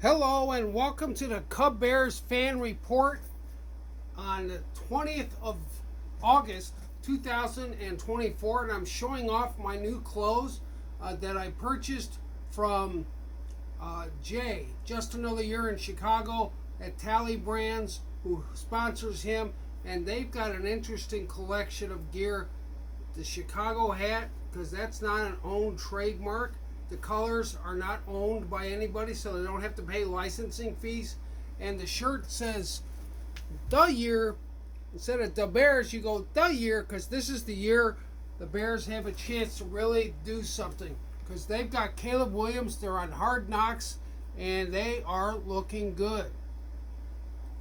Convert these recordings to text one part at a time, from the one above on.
Hello and welcome to the Cubbears fan report on the 20th of August 2024, and I'm showing off my new clothes that I purchased from Jay, just another year in Chicago at Tally Brands, who sponsors him, and they've got an interesting collection of gear. The Chicago hat, because that's not an owned trademark. The colors are not owned by anybody, so they don't have to pay licensing fees. And the shirt says the year. Instead of the Bears, you go the year, because this is the year the Bears have a chance to really do something. Because they've got Caleb Williams, they're on Hard Knocks, and they are looking good.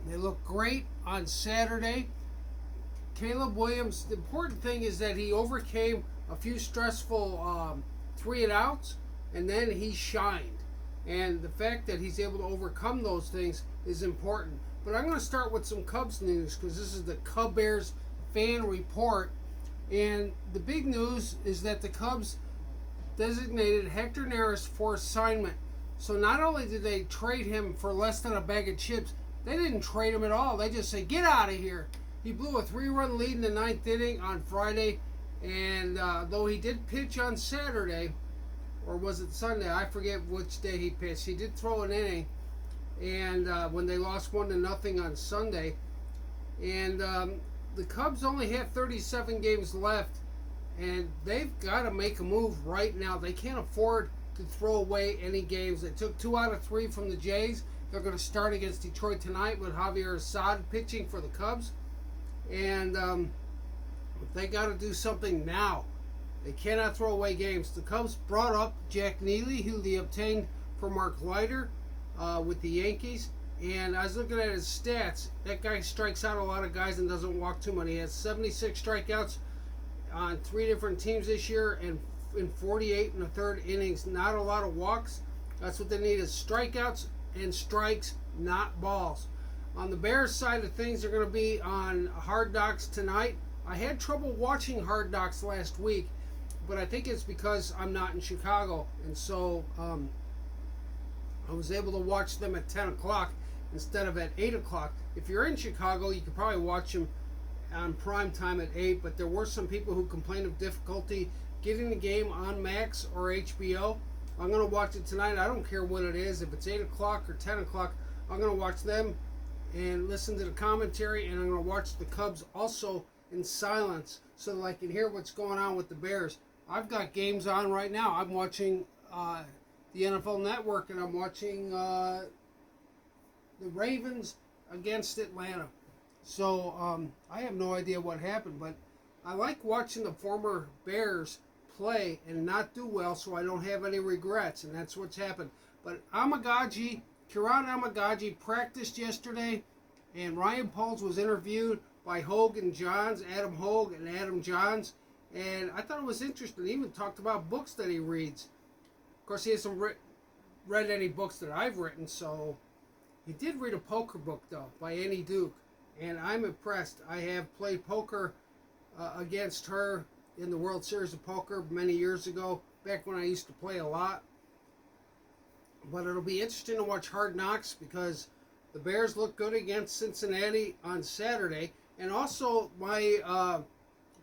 They look great on Saturday. Caleb Williams, the important thing is that he overcame a few stressful 3-and-outs, and then he shined. And the fact that he's able to overcome those things is important. But I'm going to start with some Cubs news, because this is the Cubbears fan report. And the big news is that the Cubs designated Hector Neris for assignment. So not only did they trade him for less than a bag of chips, they didn't trade him at all. They just say, get out of here. He blew a 3-run lead in the 9th inning on Friday. And though he did pitch on Saturday, or was it Sunday? I forget which day he pitched. He did throw an inning, and when they lost 1-0 on Sunday, and the Cubs only have 37 games left, and they've got to make a move right now. They can't afford to throw away any games. They took 2 out of 3 from the Jays. They're going to start against Detroit tonight with Javier Assad pitching for the Cubs, and they got to do something now. They cannot throw away games. The Cubs brought up Jack Neely, who they obtained for Mark Leiter with the Yankees. And I was looking at his stats. That guy strikes out a lot of guys and doesn't walk too many. He has 76 strikeouts on 3 different teams this year, and in 48 and a third innings. Not a lot of walks. That's what they need, is strikeouts and strikes, not balls. On the Bears side of things, they're going to be on Hard Knocks tonight. I had trouble watching Hard Knocks last week, but I think it's because I'm not in Chicago, and so I was able to watch them at 10 o'clock instead of at 8 o'clock. If you're in Chicago, you could probably watch them on prime time at 8, but there were some people who complained of difficulty getting the game on Max or HBO. I'm going to watch it tonight. I don't care what it is. If it's 8 o'clock or 10 o'clock, I'm going to watch them and listen to the commentary, and I'm going to watch the Cubs also in silence so that I can hear what's going on with the Bears. I've got games on right now. I'm watching the NFL Network, and I'm watching the Ravens against Atlanta. So I have no idea what happened, but I like watching the former Bears play and not do well, so I don't have any regrets, and that's what's happened. But Kiran Amagaji practiced yesterday, and Ryan Pauls was interviewed by Hogue and Johns, Adam Hogue and Adam Johns. And I thought it was interesting. He even talked about books that he reads. Of course, he hasn't read any books that I've written, so he did read a poker book, though, by Annie Duke. And I'm impressed. I have played poker against her in the World Series of Poker many years ago, back when I used to play a lot. But it'll be interesting to watch Hard Knocks, because the Bears look good against Cincinnati on Saturday. And also, my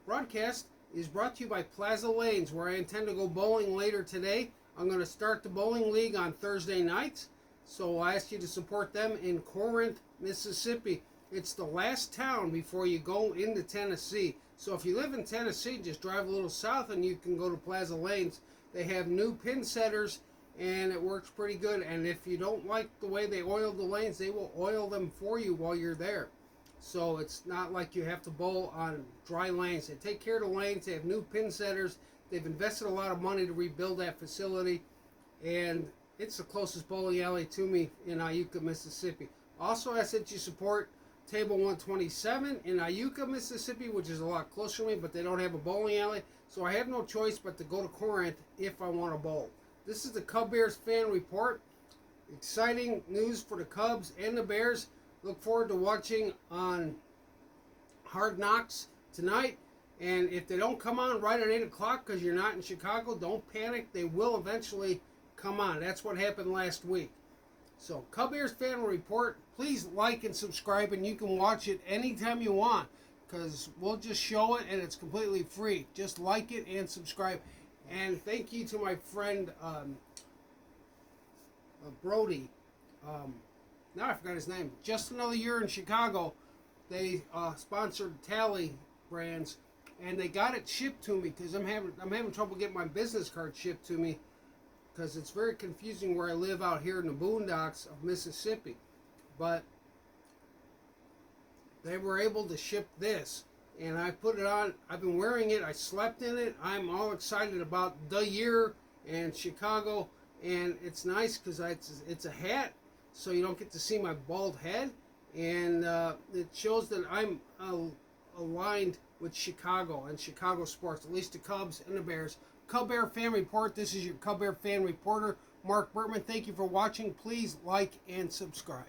broadcast is brought to you by Plaza Lanes, where I intend to go bowling later today. I'm going to start the bowling league on Thursday nights, so I ask you to support them in Corinth, Mississippi. It's the last town before you go into Tennessee. So if you live in Tennessee, just drive a little south and you can go to Plaza Lanes. They have new pin setters, and it works pretty good. And if you don't like the way they oil the lanes, they will oil them for you while you're there. So it's not like you have to bowl on dry lanes. They take care of the lanes. They have new pin setters. They've invested a lot of money to rebuild that facility. And it's the closest bowling alley to me in Iuka, Mississippi. Also, I said you support Table 127 in Iuka, Mississippi, which is a lot closer to me, but they don't have a bowling alley. So I have no choice but to go to Corinth if I want to bowl. This is the Cubbears fan report. Exciting news for the Cubs and the Bears. Look forward to watching on Hard Knocks tonight. And if they don't come on right at 8 o'clock because you're not in Chicago, don't panic. They will eventually come on. That's what happened last week. So, Cubbears Fan Report, please like and subscribe, and you can watch it anytime you want because we'll just show it and it's completely free. Just like it and subscribe. And thank you to my friend Brody. Now I forgot his name. Just Another Year in Chicago. They sponsored Tally Brands, and they got it shipped to me because I'm having trouble getting my business card shipped to me because it's very confusing where I live out here in the boondocks of Mississippi. But they were able to ship this, and I put it on. I've been wearing it. I slept in it. I'm all excited about the year and Chicago, and it's nice because it's a hat, so you don't get to see my bald head, and it shows that I'm aligned with Chicago and Chicago sports, at least the Cubs and the Bears. Cub Bear Fan Report. This is your Cub Bear Fan Reporter, Mark Bertman. Thank you for watching. Please like and subscribe.